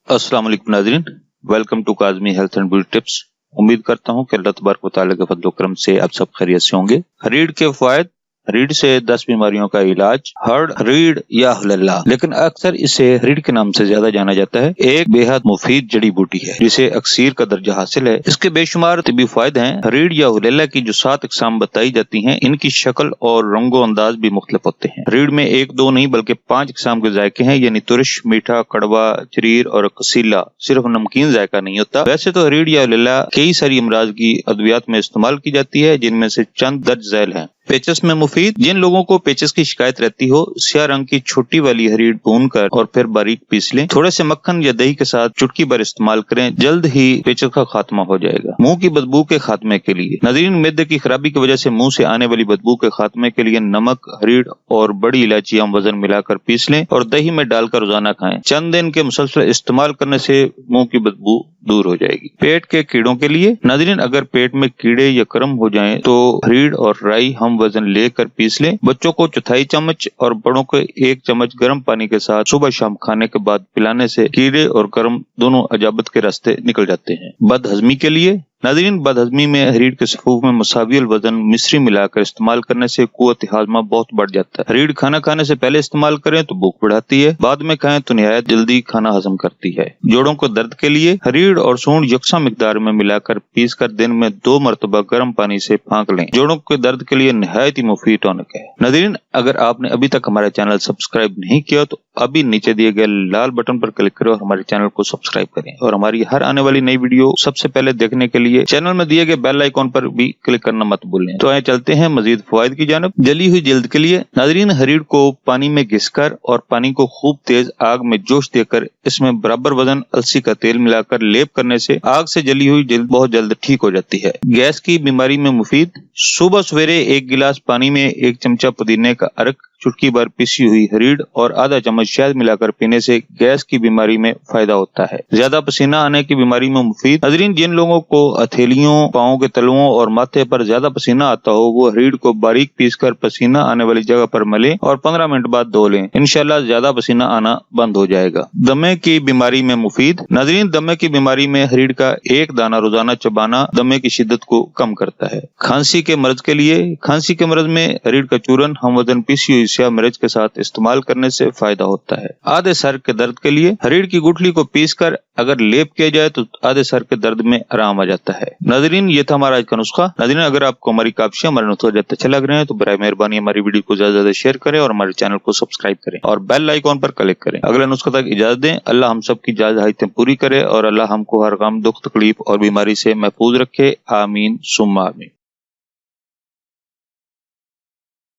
अस्सलाम वालेकुम नाज़रीन, welcome to Kazmi health and beauty tips. उम्मीद करता हूँ कि अल्लाह तबारक व तआला के फज़ल व करम से आप सब खैरियत से होंगे। रीढ़ के फ़वाइद, रीढ़ से 10 बीमारियों का इलाज, हर्ड रीढ़ या हुलल्ला, लेकिन अक्सर इसे रीढ़ के नाम से ज्यादा जाना जाता है। एक बेहद मुफीद जड़ी बूटी है जिसे अक्सीर का दर्जा हासिल है। इसके बेशुमार तिब्बी फायदे हैं। रीढ़ या हुलल्ला की जो 7 अक़साम बताई जाती हैं, इनकी शक्ल और रंगो अंदाज भी मुख्तलिफ होते हैं। रीढ़ में 1, 2 नहीं बल्कि 5 अक़साम के जायके हैं, यानी तुरश, मीठा, कड़वा, जरीर और कसीला। सिर्फ नमकीन जायका नहीं होता। वैसे तो रीढ़ या हुलल्ला कई सारी अमराज की अद्वियात में इस्तेमाल की जाती है, जिनमें से चंद दर्ज झैल हैं। पेचस में मुफीद, जिन लोगों को पेचस की शिकायत रहती हो, स्याह रंग की छोटी वाली रीढ़ भूनकर और फिर बारीक पीस लें। थोड़े से मक्खन या दही के साथ चुटकी भर इस्तेमाल करें, जल्द ही पेचस का खात्मा हो जाएगा। मुंह की बदबू के खात्मे के लिए नाज़रीन, मैदे की खराबी की वजह से मुंह से आने वाली बदबू के खात्मे के लिए नमक, रीढ़ और बड़ी इलायची हम वजन मिलाकर पीस लें और दही में डालकर रोजाना खाएं। चंद दिन के मुसलसल इस्तेमाल करने से मुंह की बदबू दूर हो जाएगी। पेट के कीड़ों के लिए नाज़रीन, अगर पेट में कीड़े या करम हो जाएं तो रीढ़ और राई हम वजन लेकर पीस लें। बच्चों को 1/4 चम्मच और बड़ों को 1 चम्मच गर्म पानी के साथ सुबह शाम खाने के बाद पिलाने से कीड़े और करम दोनों अजाबत के रास्ते निकल जाते हैं। बदहजमी के लिए नाज़रीन, बदहजमी में रीढ़ के सफूफ में मुसावियल वजन मिश्री मिलाकर इस्तेमाल करने से कुव्वत हाजमा बहुत बढ़ जाता है। रीढ़ खाना खाने से पहले इस्तेमाल करें तो भूख बढ़ाती है, बाद में खाएं तो निहायत जल्दी खाना हजम करती है। जोड़ों को दर्द के लिए रीढ़ और सूंड यकसा मिकदार में मिलाकर पीस कर दिन में 2 मरतबा गर्म पानी से फांक लें। जोड़ों के दर्द के लिए निहायत ही मुफीद टॉनिक है। नाज़रीन, अगर आपने अभी तक हमारा चैनल सब्सक्राइब नहीं किया तो अभी नीचे दिए गए लाल बटन पर क्लिक करें और हमारे चैनल को सब्सक्राइब करें, और हमारी हर आने वाली नई वीडियो सबसे पहले देखने के लिए चैनल में दिए गए बेल आइकॉन पर भी क्लिक करना मत भूलें। तो आइए चलते हैं मजीद फवाइद की जानिब। जली हुई जल्द के लिए नाज़रीन, रीढ़ को पानी में घिसकर और पानी को खूब तेज आग में जोश देकर इसमें बराबर वजन अलसी का तेल मिलाकर लेप करने से आग से जली हुई जल्द बहुत जल्द ठीक हो जाती है। गैस की बीमारी में मुफीद, सुबह सवेरे 1 गिलास पानी में 1 चमचा पुदीने का अर्क, चुटकी भर पिसी हुई रीढ़ और आधा चम्मच शहद मिलाकर पीने से गैस की बीमारी में फायदा होता है। ज्यादा पसीना आने की बीमारी में मुफीद नाज़रीन, जिन लोगों को हथेलियों, पाँव के तलुओं और माथे पर ज्यादा पसीना आता हो, वो रीढ़ को बारीक पीसकर पसीना आने वाली जगह पर मलें और 15 मिनट बाद धो लें। इंशाल्लाह ज्यादा पसीना आना बंद हो जाएगा। दमे की बीमारी में मुफीद नाज़रीन, दमे की बीमारी में रीढ़ का 1 दाना रोजाना चबाना दमे की शिद्दत को कम करता है। खांसी के मर्ज के लिए, खांसी के मर्ज में रीढ़ का चूरन हम वजन पीसी हुई स्याह मिर्च के साथ इस्तेमाल करने से फायदा होता है। आधे सर के दर्द के लिए रीढ़ की गुठली को पीसकर अगर लेप किया जाए तो आधे सर के दर्द में आराम आ जाता है। नाज़रीन, ये था हमारा आज का नुस्खा। नाज़रीन, अगर आपको हमारी काबशें, हमारे नुस्खे अच्छे लग रहे हैं तो बराए मेहरबानी हमारी वीडियो को ज्यादा से ज्यादा शेयर करें और हमारे चैनल को सब्सक्राइब करें और बेल आइकॉन पर क्लिक करें। अगले नुस्खे तक इजाजत दें। अल्लाह हम सब की जायज हाजतें पूरी करे और अल्लाह हमको हर गम, दुख, तकलीफ और बीमारी से महफूज रखे। आमीन सुम्मा आमीन।